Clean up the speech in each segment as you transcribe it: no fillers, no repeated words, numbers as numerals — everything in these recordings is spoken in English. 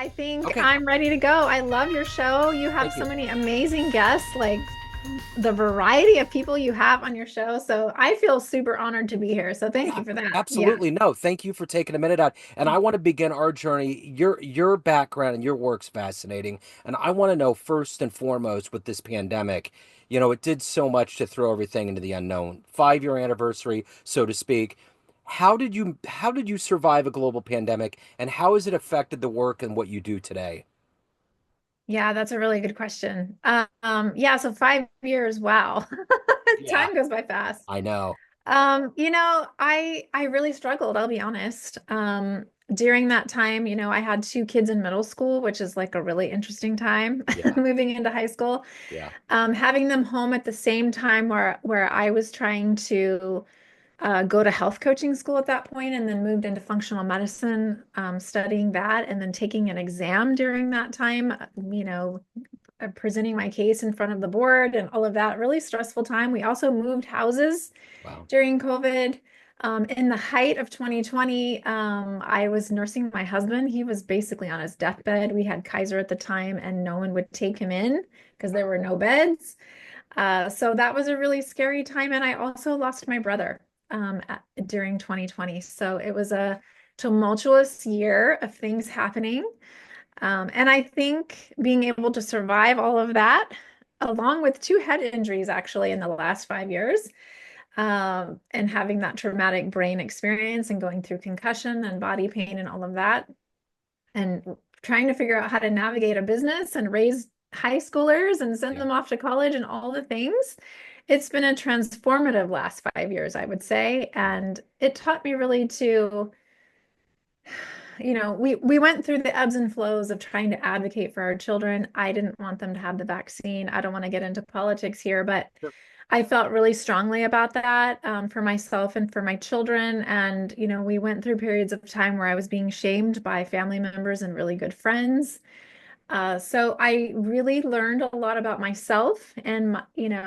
I think Okay, I'm ready to go. I love your show. You have thank so you. many amazing guests, like the variety of people you have on your show. So I feel super honored to be here. So thank Yeah, you for that. Yeah. absolutely. No, thank you for taking a minute out. And I want to begin our journey. Your background and your work's fascinating. And I want to know first and foremost with this pandemic, it did so much to throw everything into the unknown. 5-year anniversary, so to speak. How did you survive a global pandemic and how has it affected the work and what you do today? Yeah, that's a really good question. Yeah, so 5 years, wow. Yeah, Time goes by fast. I know. I really struggled, I'll be honest. During that time, I had two kids in middle school, which is like a really interesting time Yeah, moving into high school. yeah, Having them home at the same time where I was trying to go to health coaching school at that point, and then moved into functional medicine, studying that, and then taking an exam during that time, presenting my case in front of the board and all of that. Really stressful time. We also moved houses wow. during COVID. In the height of 2020, I was nursing my husband. He was basically on his deathbed. We had Kaiser at the time, and no one would take him in because there were no beds. So that was a really scary time. And I also lost my brother during 2020. So it was a tumultuous year of things happening. And I think being able to survive all of that, along with two head injuries actually in the last 5 years, and having that traumatic brain experience and going through concussion and body pain and all of that, and trying to figure out how to navigate a business and raise high schoolers and send Yeah. them off to college and all the things. It's been a transformative last 5 years, I would say. And it taught me really to, we went through the ebbs and flows of trying to advocate for our children. I didn't want them to have the vaccine. I don't want to get into politics here, but Sure. I felt really strongly about that, for myself and for my children. And, we went through periods of time where I was being shamed by family members and really good friends. So I really learned a lot about myself and,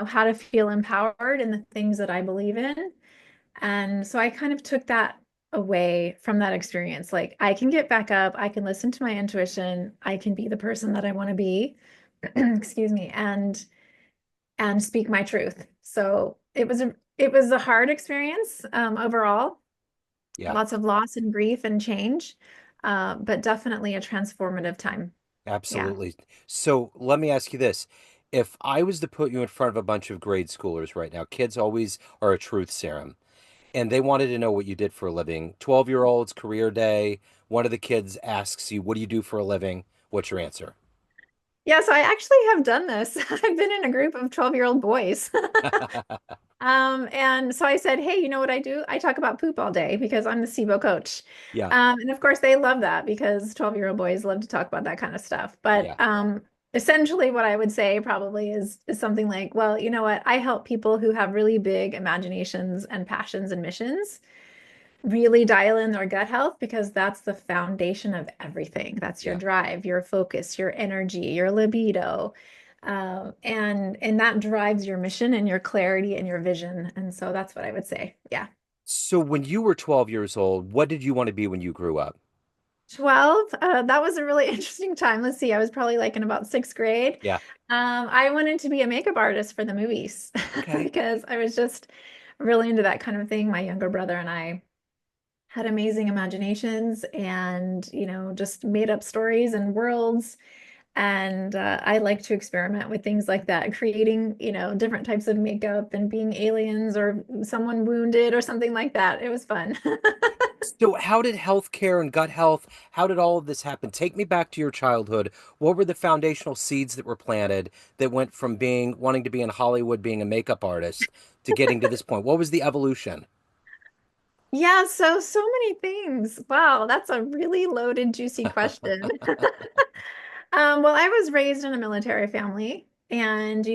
how to feel empowered in the things that I believe in. And so I kind of took that away from that experience. Like, I can get back up, I can listen to my intuition, I can be the person that I want to be, excuse me, and speak my truth. So it was a hard experience, overall, Yeah. lots of loss and grief and change, but definitely a transformative time. Yeah. Absolutely. So let me ask you this. If I was to put you in front of a bunch of grade schoolers right now, kids always are a truth serum, and they wanted to know what you did for a living. 12-year-olds, career day. One of the kids asks you, what do you do for a living? What's your answer? Yeah, so I actually have done this. I've been in a group of 12-year-old boys. And so I said, hey, you know what I do? I talk about poop all day because I'm the SIBO coach. Yeah. And of course, they love that because 12-year-old boys love to talk about that kind of stuff. But Yeah. essentially, what I would say probably is something like, well, you know what? I help people who have really big imaginations and passions and missions really dial in their gut health because that's the foundation of everything. That's your Yeah. drive, your focus, your energy, your libido. And that drives your mission and your clarity and your vision. And so that's what I would say. Yeah. So when you were 12 years old, what did you want to be when you grew up? 12, that was a really interesting time. Let's see, I was probably like in about sixth grade. Yeah. I wanted to be a makeup artist for the movies Okay. because I was just really into that kind of thing. My younger brother and I had amazing imaginations and, just made up stories and worlds. And I like to experiment with things like that, creating, different types of makeup and being aliens or someone wounded or something like that. It was fun. So how did healthcare and gut health, how did all of this happen? Take me back to your childhood. What were the foundational seeds that were planted that went from being wanting to be in Hollywood, being a makeup artist, to getting to this point? What was the evolution? Yeah, so many things. Wow, that's a really loaded, juicy question. Well, I was raised in a military family, and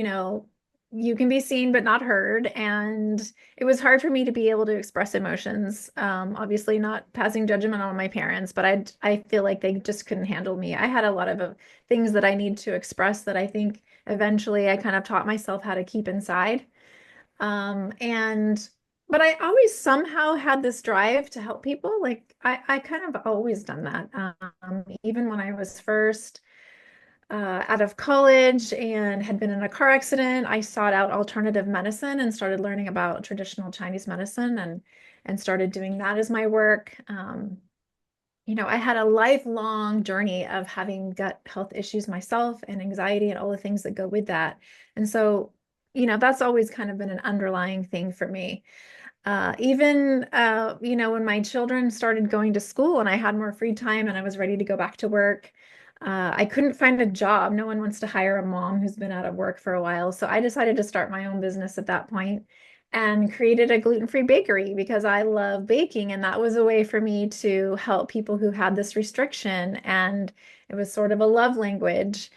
you can be seen but not heard. And it was hard for me to be able to express emotions. Obviously, not passing judgment on my parents, but I feel like they just couldn't handle me. I had a lot of things that I need to express that I think eventually I kind of taught myself how to keep inside. And But I always somehow had this drive to help people. Like I kind of always done that. Even when I was first out of college and had been in a car accident, I sought out alternative medicine and started learning about traditional Chinese medicine and started doing that as my work. I had a lifelong journey of having gut health issues myself and anxiety and all the things that go with that. And so, that's always kind of been an underlying thing for me. Even when my children started going to school and I had more free time and I was ready to go back to work, I couldn't find a job. No one wants to hire a mom who's been out of work for a while. So I decided to start my own business at that point and created a gluten-free bakery because I love baking. And that was a way for me to help people who had this restriction. And it was sort of a love language.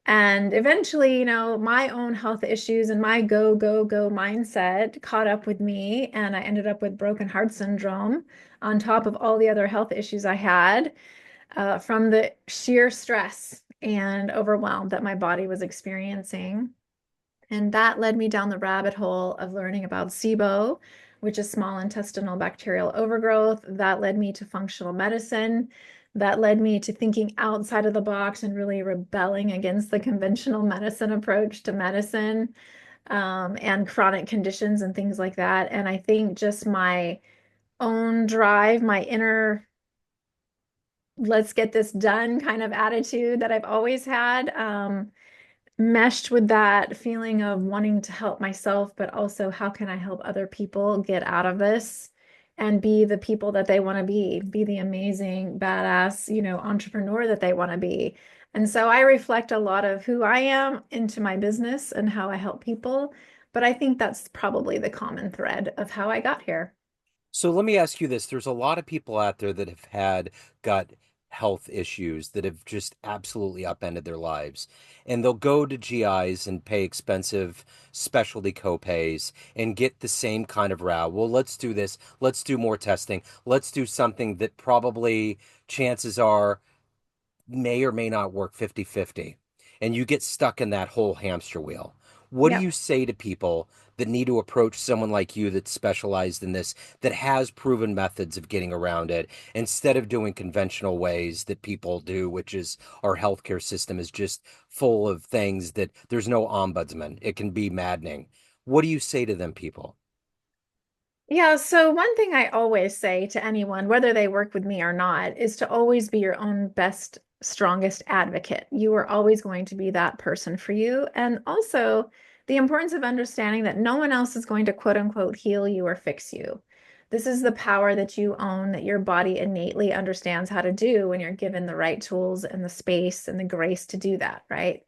And eventually, my own health issues and my go, go, go mindset caught up with me. And I ended up with broken heart syndrome on top of all the other health issues I had from the sheer stress and overwhelm that my body was experiencing. And that led me down the rabbit hole of learning about SIBO, which is small intestinal bacterial overgrowth. That led me to functional medicine. That led me to thinking outside of the box and really rebelling against the conventional medicine approach to medicine, and chronic conditions and things like that. And I think just my own drive, my inner let's get this done kind of attitude that I've always had, meshed with that feeling of wanting to help myself, but also how can I help other people get out of this and be the people that they want to be the amazing, badass, entrepreneur that they want to be. And so I reflect a lot of who I am into my business and how I help people. But I think that's probably the common thread of how I got here. So let me ask you this. There's a lot of people out there that have had gut health issues that have just absolutely upended their lives. And they'll go to GIs and pay expensive specialty copays and get the same kind of row. Well, let's do this. Let's do more testing. Let's do something that probably chances are may or may not work 50-50, and you get stuck in that whole hamster wheel. What do Yep. you say to people that need to approach someone like you that's specialized in this, that has proven methods of getting around it, instead of doing conventional ways that people do, which is our healthcare system is just full of things that there's no ombudsman. It can be maddening. What do you say to them people? Yeah, so one thing I always say to anyone, whether they work with me or not, is to always be your own best, strongest advocate. You are always going to be that person for you. And also the importance of understanding that no one else is going to quote unquote heal you or fix you. This is the power that you own, that your body innately understands how to do when you're given the right tools and the space and the grace to do that, right?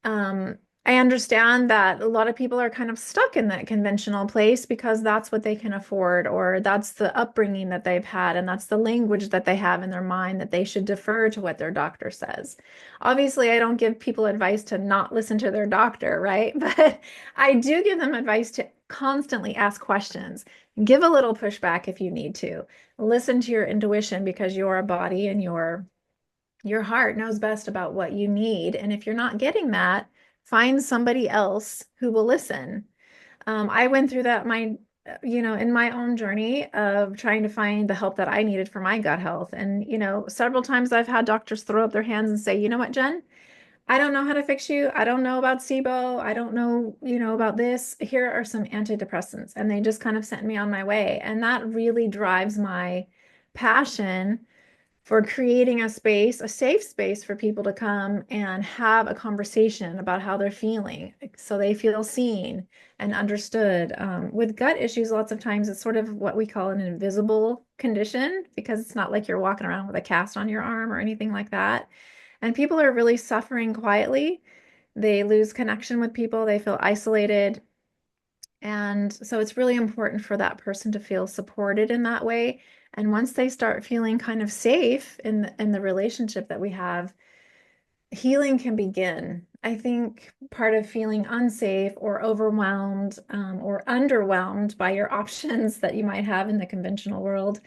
Um, I understand that a lot of people are kind of stuck in that conventional place because that's what they can afford, or that's the upbringing that they've had, and that's the language that they have in their mind that they should defer to what their doctor says. Obviously, I don't give people advice to not listen to their doctor, right? But I do give them advice to constantly ask questions, give a little pushback if you need to. Listen to your intuition because your body and your heart knows best about what you need. And if you're not getting that, find somebody else who will listen. I went through that in my own journey of trying to find the help that I needed for my gut health. And, several times I've had doctors throw up their hands and say, you know what, Jen? I don't know how to fix you. I don't know about SIBO. I don't know, about this. Here are some antidepressants. And they just kind of sent me on my way. And that really drives my passion for creating a space, a safe space for people to come and have a conversation about how they're feeling so they feel seen and understood. With gut issues, lots of times it's sort of what we call an invisible condition because it's not like you're walking around with a cast on your arm or anything like that. And people are really suffering quietly. They lose connection with people, they feel isolated. And so it's really important for that person to feel supported in that way. And once they start feeling kind of safe in the relationship that we have, healing can begin. I think part of feeling unsafe or overwhelmed, or underwhelmed by your options that you might have in the conventional world,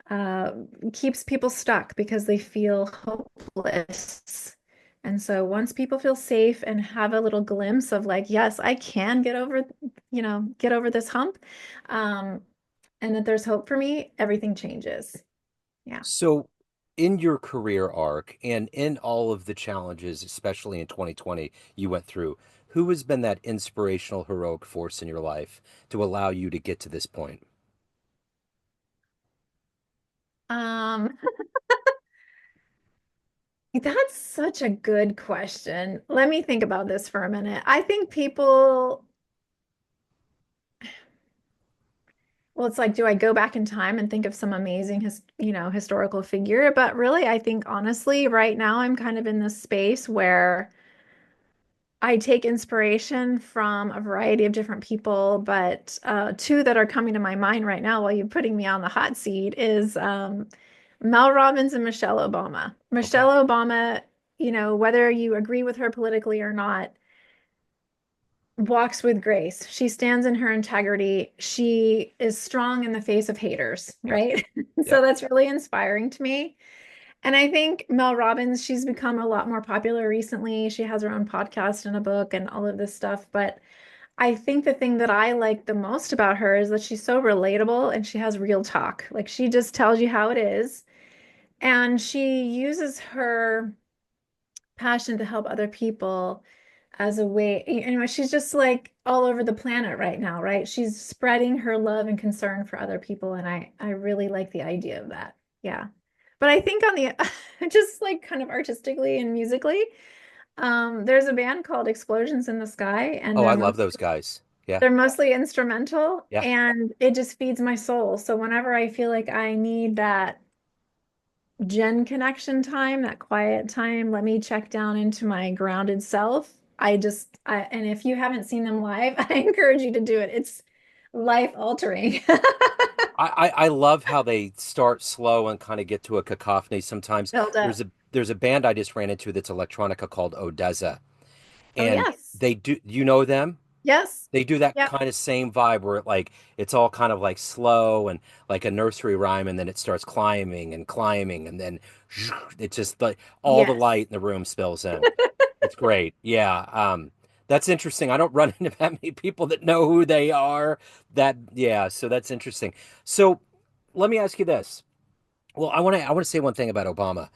uh, keeps people stuck because they feel hopeless. And so once people feel safe and have a little glimpse of like, yes, I can get over this hump, and that there's hope for me, everything changes. Yeah. So, in your career arc and in all of the challenges, especially in 2020, you went through, who has been that inspirational, heroic force in your life to allow you to get to this point? Um, that's such a good question. Let me think about this for a minute. I think people, well, it's like, do I go back in time and think of some amazing historical figure? But really, I think honestly, right now I'm kind of in this space where I take inspiration from a variety of different people, but two that are coming to my mind right now while you're putting me on the hot seat is Mel Robbins and Michelle Obama. Okay. Michelle Obama, whether you agree with her politically or not, walks with grace. She stands in her integrity. She is strong in the face of haters, Yeah. right? Yeah. So that's really inspiring to me. And I think Mel Robbins, she's become a lot more popular recently. She has her own podcast and a book and all of this stuff. But I think the thing that I like the most about her is that she's so relatable and she has real talk. Like she just tells you how it is. And she uses her passion to help other people as a way, she's just like all over the planet right now, right? She's spreading her love and concern for other people. And I really like the idea of that. Yeah. But I think on the just like kind of artistically and musically, there's a band called Explosions in the Sky, and Oh, I love those guys. Yeah. they're mostly instrumental, Yeah. and it just feeds my soul. So whenever I feel like I need that Jen connection time, that quiet time, let me check down into my grounded self. And if you haven't seen them live, I encourage you to do it. It's life altering. I love how they start slow and kind of get to a cacophony sometimes. Build There's up. a band I just ran into that's electronica called Odessa. Oh, And yes. they do, you know them? Yes. They do that Yep. kind of same vibe where it's all kind of like slow and like a nursery rhyme, and then it starts climbing, and then it's just like all the Yes. light in the room spills in. It's great. Yeah. That's interesting. I don't run into that many people that know who they are. Yeah, so that's interesting. So let me ask you this. Well, I want to say one thing about Obama.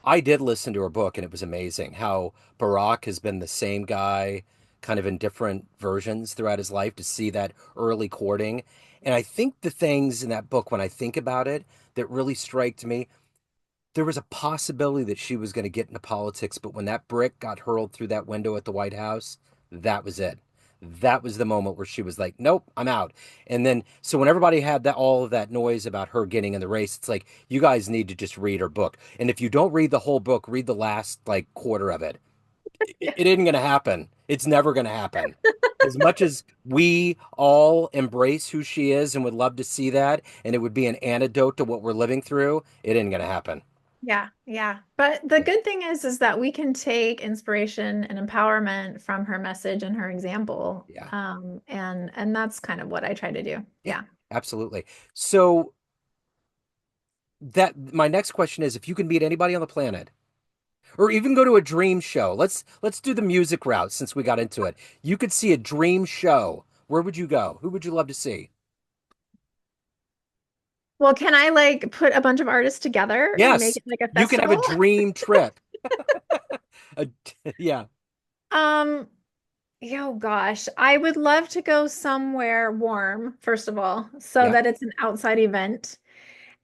I did listen to her book and it was amazing how Barack has been the same guy kind of in different versions throughout his life to see that early courting. And I think the things in that book when I think about it that really striked me, there was a possibility that she was going to get into politics, but when that brick got hurled through that window at the White House, that was it. That was the moment where she was like, "Nope, I'm out." And then, so when everybody had that all of that noise about her getting in the race, it's like you guys need to just read her book. And if you don't read the whole book, read the last like quarter of it. It isn't going to happen. It's never going to happen. As much as we all embrace who she is and would love to see that, and it would be an antidote to what we're living through, it isn't going to happen. Yeah, yeah. But the Yeah. good thing is that we can take inspiration and empowerment from her message and her example. Yeah. And that's kind of what I try to do. Yeah, Yeah. absolutely. So that my next question is if you can meet anybody on the planet or even go to a dream show. Let's do the music route since we got into it. You could see a dream show. Where would you go? Who would you love to see? Well, can I like put a bunch of artists together and make Yes, it like a you can have a festival? dream trip. A- yeah, Um, oh gosh, I would love to go somewhere warm, first of all, so yeah, that it's an outside event.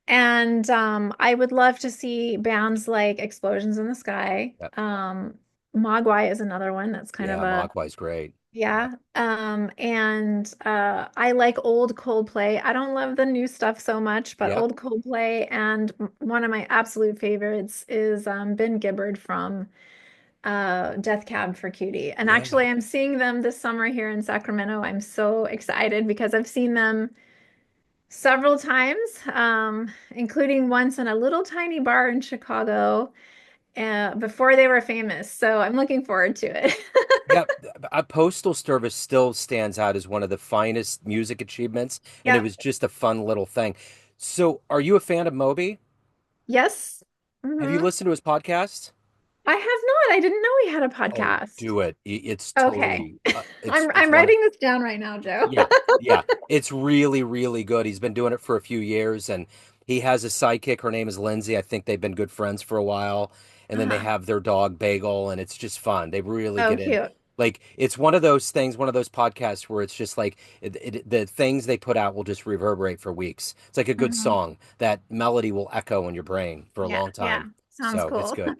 And I would love to see bands like Explosions in the Sky. yeah, Mogwai is another one that's kind of yeah. a Mogwai's great. Yeah, yeah. And I like old Coldplay. I don't love the new stuff so much, but yeah, old Coldplay. And one of my absolute favorites is Ben Gibbard from Death Cab for Cutie. And yeah. actually, I'm seeing them this summer here in Sacramento. I'm so excited because I've seen them several times, including once in a little tiny bar in Chicago before they were famous. So I'm looking forward to it. Yeah, a postal service still stands out as one of the finest music achievements, and it Yeah. was just a fun little thing. So, are you a fan of Moby? Yes. Have you Hmm. listened to his podcast? I have not. I didn't know he had a Oh, podcast. do it. It's Okay. totally it's I'm one of writing this down right now, Joe. yeah, yeah. It's really, really good. He's been doing it for a few years and he has a sidekick. Her name is Lindsay. I think they've been good friends for a while. And then they Uh-huh. have their dog Bagel and it's just fun. They really Oh, get in. cute. Like it's one of those things, one of those podcasts where it's just like the things they put out will just reverberate for weeks. It's like a good Hmm. song. That melody will echo in your brain for a Yeah, long yeah. time. Sounds So it's cool. good.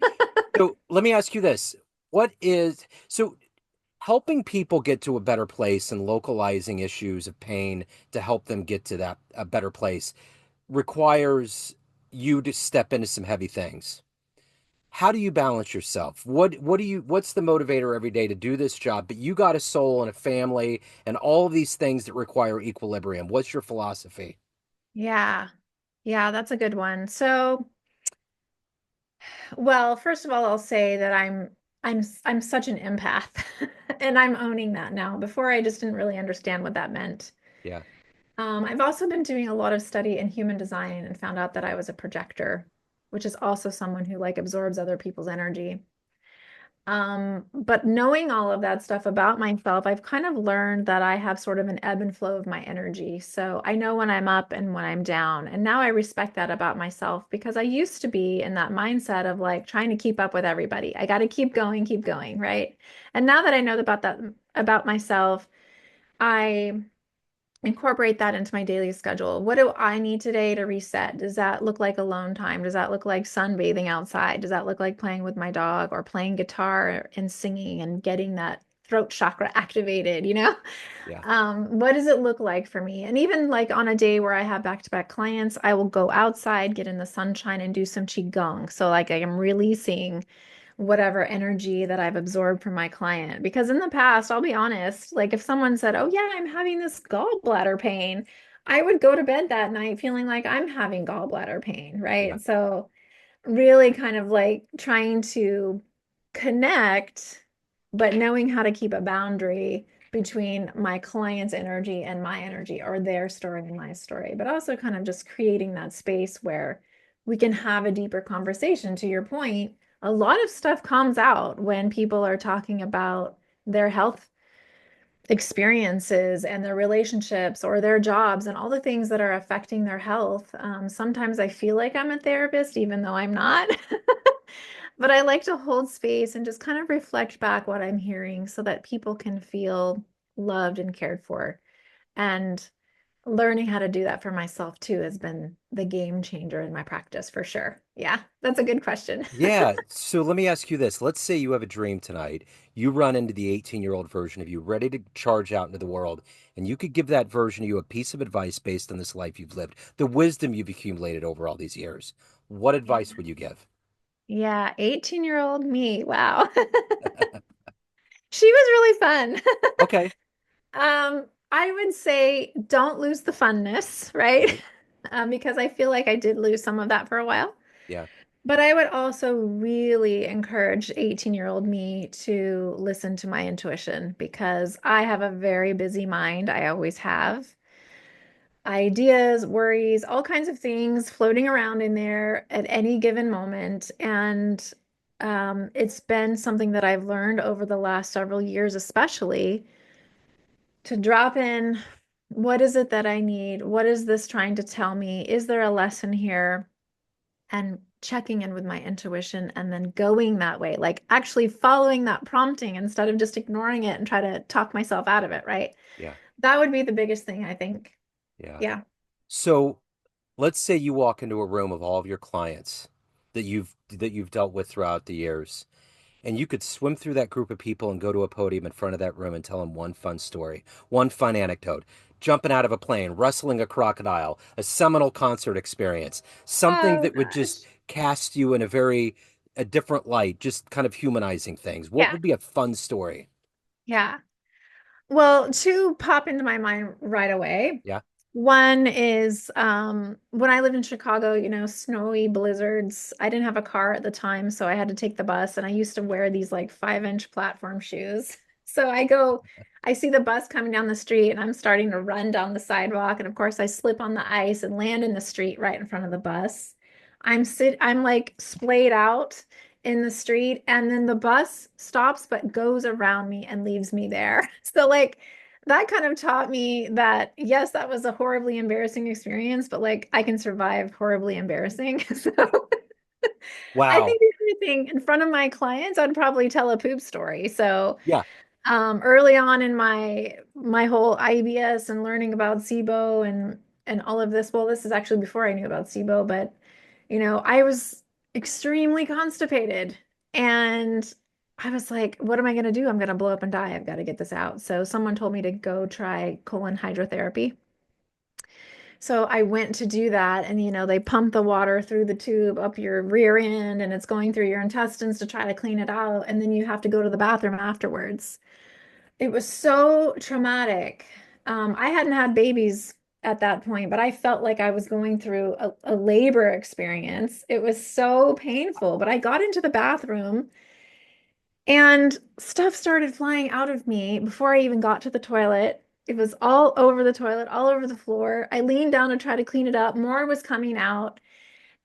So let me ask you this. So helping people get to a better place and localizing issues of pain to help them get to that a better place requires you to step into some heavy things. How do you balance yourself? What's the motivator every day to do this job? But you got a soul and a family and all of these things that require equilibrium. What's your philosophy? Yeah. Yeah, that's a good one. So, well, first of all, I'll say that I'm such an empath and I'm owning that now. Before I just didn't really understand what that meant. Yeah, I've also been doing a lot of study in human design and found out that I was a projector, which is also someone who like absorbs other people's energy. But knowing all of that stuff about myself, I've kind of learned that I have sort of an ebb and flow of my energy. So I know when I'm up and when I'm down. And now I respect that about myself because I used to be in that mindset of like trying to keep up with everybody. I got to keep going, right? And now that I know about that about myself, I incorporate that into my daily schedule. What do I need today to reset? Does that look like alone time? Does that look like sunbathing outside? Does that look like playing with my dog or playing guitar and singing and getting that throat chakra activated, you know? yeah, What does it look like for me? And even like on a day where I have back-to-back clients, I will go outside, get in the sunshine and do some qigong. So like I am releasing whatever energy that I've absorbed from my client. Because in the past, I'll be honest, like if someone said, "Oh yeah, I'm having this gallbladder pain," I would go to bed that night feeling like I'm having gallbladder pain, yeah, right? So really kind of like trying to connect, but knowing how to keep a boundary between my client's energy and my energy, or their story and my story, but also kind of just creating that space where we can have a deeper conversation. To your point, a lot of stuff comes out when people are talking about their health experiences and their relationships or their jobs and all the things that are affecting their health. Sometimes I feel like I'm a therapist, even though I'm not. But I like to hold space and just kind of reflect back what I'm hearing so that people can feel loved and cared for. And learning how to do that for myself too has been the game changer in my practice for sure. Yeah, that's a good question. yeah. So let me ask you this. Let's say you have a dream tonight. You run into the 18-year-old version of you ready to charge out into the world, and you could give that version of you a piece of advice based on this life you've lived, the wisdom you've accumulated over all these years. What Yeah. advice would you give? Yeah, 18-year-old me. Wow. She was really fun. Okay. I would say don't lose the funness, right? Right. Because I feel like I did lose some of that for a while. Yeah. But I would also really encourage 18-year-old me to listen to my intuition because I have a very busy mind. I always have ideas, worries, all kinds of things floating around in there at any given moment. And it's been something that I've learned over the last several years, especially to drop in, what is it that I need? What is this trying to tell me? Is there a lesson here? And checking in with my intuition and then going that way, like actually following that prompting instead of just ignoring it and try to talk myself out of it, right? Yeah. That would be the biggest thing, I think. Yeah. Yeah. So let's say you walk into a room of all of your clients that you've dealt with throughout the years, and you could swim through that group of people and go to a podium in front of that room and tell them one fun story, one fun anecdote, jumping out of a plane, wrestling a crocodile, a seminal concert experience, something Oh that would just gosh. cast you in a different light, just kind of humanizing things. What Yeah. would be a fun story? Yeah. Well, two pop into my mind right away. Yeah, One is when I lived in Chicago, snowy blizzards. I didn't have a car at the time, so I had to take the bus, and I used to wear these like 5-inch platform shoes. So I see the bus coming down the street, and I'm starting to run down the sidewalk, and of course I slip on the ice and land in the street right in front of the bus. I'm like splayed out in the street, and then the bus stops but goes around me and leaves me there. So like that kind of taught me that yes, that was a horribly embarrassing experience, but like I can survive horribly embarrassing. So I Wow. think if anything, in front of my clients, I'd probably tell a poop story. So Yeah. early on in my whole IBS and learning about SIBO and all of this, well, this is actually before I knew about SIBO, but I was extremely constipated, and I was like, what am I going to do? I'm going to blow up and die. I've got to get this out. So someone told me to go try colon hydrotherapy. So I went to do that, and they pump the water through the tube up your rear end, and it's going through your intestines to try to clean it out, and then you have to go to the bathroom afterwards. It was so traumatic. I hadn't had babies at that point, but I felt like I was going through a labor experience. It was so painful, but I got into the bathroom and stuff started flying out of me before I even got to the toilet. It was all over the toilet, all over the floor. I leaned down to try to clean it up. More was coming out.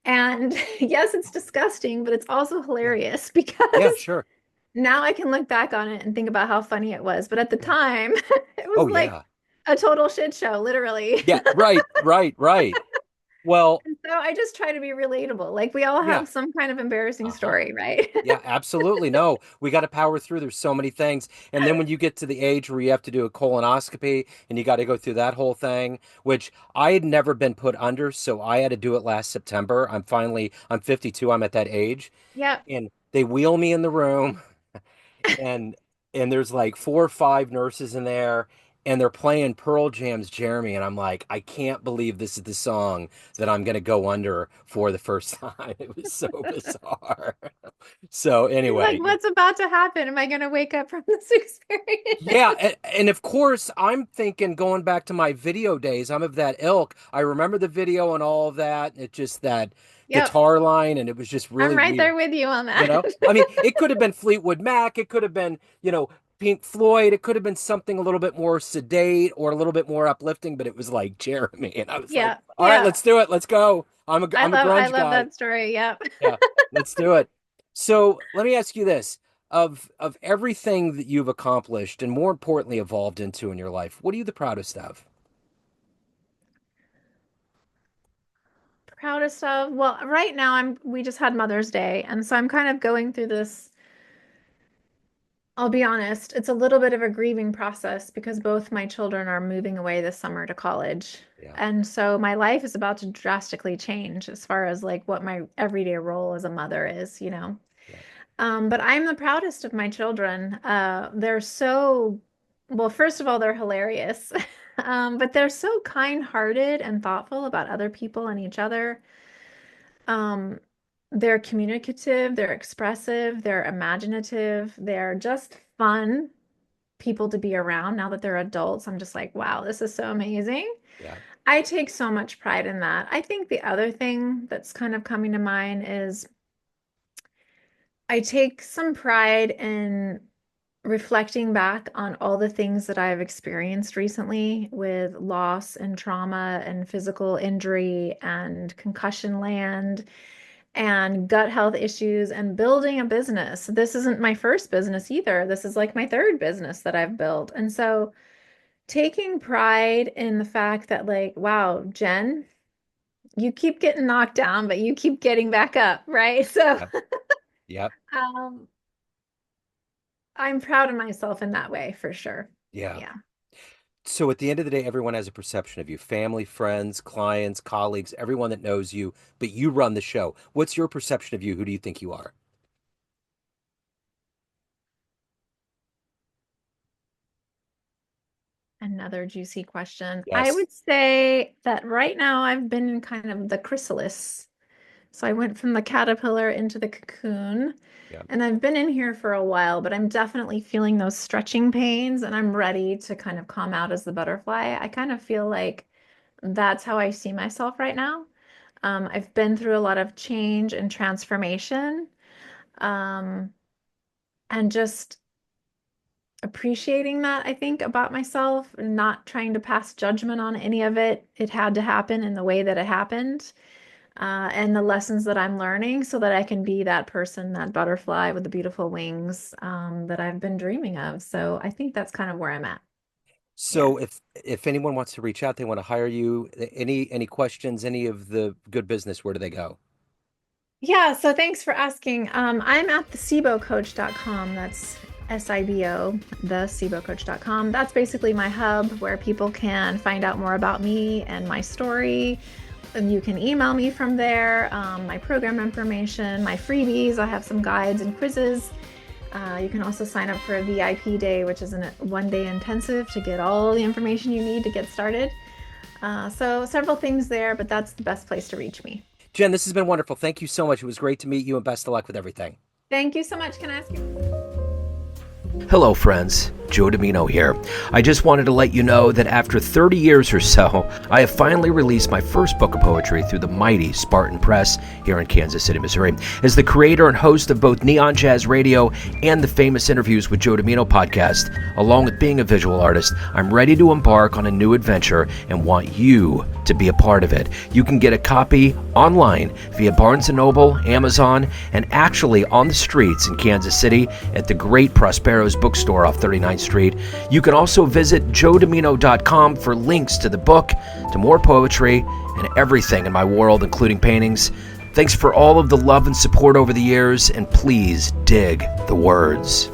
And yes, it's disgusting, but it's also Yeah. hilarious Yeah, because sure. now I can look back on it and think about how funny it was. But at the Yeah. time, it was Oh, like yeah. a total shit show, literally. Yeah, right, right, right. Well, And so I just try to be relatable. Like we all yeah. have some kind of embarrassing Uh-huh. story, right? Yeah, absolutely. No, we got to power through. There's so many things. And then when you get to the age where you have to do a colonoscopy and you got to go through that whole thing, which I had never been put under, so I had to do it last September. I'm 52, I'm at that age. Yep. And they wheel me in the room and there's like four or five nurses in there and they're playing Pearl Jam's Jeremy and I'm like, I can't believe this is the song that I'm gonna go under for the first time. It was so bizarre. So You're like, anyway, what's about to happen? Am I going to wake up from this yeah, experience? and of course I'm thinking going back to my video days, I'm of that ilk. I remember the video and all of that. It's just that Yep. guitar line and it was just I'm really right weird. there with you on You that. know, I mean, it could have been Fleetwood Mac, it could have been, Pink Floyd, it could have been something a little bit more sedate or a little bit more uplifting, but it was like Jeremy, and I was like, Yeah. all right, Yeah. let's do it, let's go. I'm a I grunge love guy. that story. Yep. Yeah, let's do it. So let me ask you this: of everything that you've accomplished, and more importantly, evolved into in your life, what are you the proudest of? Proudest of, well, right now we just had Mother's Day, and so I'm kind of going through this. I'll be honest, it's a little bit of a grieving process because both my children are moving away this summer to college. Yeah, And so my life is about to drastically change as far as like what my everyday role as a mother is. yeah, But I'm the proudest of my children. They're so, well, first of all, they're hilarious. But they're so kind-hearted and thoughtful about other people and each other. Um, they're communicative, they're expressive, they're imaginative, they're just fun people to be around now that they're adults. I'm just like, wow, this is so amazing. yeah, I take so much pride in that. I think the other thing that's kind of coming to mind is I take some pride in reflecting back on all the things that I've experienced recently with loss and trauma and physical injury and concussion land and gut health issues and building a business. This isn't my first business either. This is like my third business that I've built. And so taking pride in the fact that, like, wow, Jen, you keep getting knocked down, but you keep getting back up, right? So yep, yep, um, I'm proud of myself in that way for sure. yeah. Yeah. So at the end of the day, everyone has a perception of you, family, friends, clients, colleagues, everyone that knows you, but you run the show. What's your perception of you? Who do you think you are? Another juicy question. I Yes. would say that right now I've been in kind of the chrysalis. So I went from the caterpillar into the cocoon, Yeah. and I've been in here for a while, but I'm definitely feeling those stretching pains and I'm ready to kind of come out as the butterfly. I kind of feel like that's how I see myself right now. I've been through a lot of change and transformation, um, and just appreciating that, I think, about myself, not trying to pass judgment on any of it. It had to happen in the way that it happened. and the lessons that I'm learning so that I can be that person, that butterfly with the beautiful wings that I've been dreaming of. So I think that's kind of where I'm at. Yeah. So if anyone wants to reach out, they want to hire you, any questions, any of the good business, where do they go? Yeah, so thanks for asking. I'm at the SIBOcoach.com. That's SIBO, the SIBOcoach.com. That's basically my hub where people can find out more about me and my story. And you can email me from there, my program information, my freebies. I have some guides and quizzes. You can also sign up for a VIP day, which is a one-day intensive to get all the information you need to get started. So several things there, but that's the best place to reach me. Jen, this has been wonderful. Thank you so much. It was great to meet you and best of luck with everything. Thank you so much. Can I ask you? Hello, friends. Joe Dimino here. I just wanted to let you know that after 30 years or so, I have finally released my first book of poetry through the mighty Spartan Press here in Kansas City, Missouri. As the creator and host of both Neon Jazz Radio and the Famous Interviews with Joe Dimino podcast, along with being a visual artist, I'm ready to embark on a new adventure and want you to be a part of it. You can get a copy online via Barnes & Noble, Amazon, and actually on the streets in Kansas City at the great Prospero's bookstore off 39th Street. You can also visit joedimino.com for links to the book, to more poetry, and everything in my world, including paintings. Thanks for all of the love and support over the years, and please dig the words.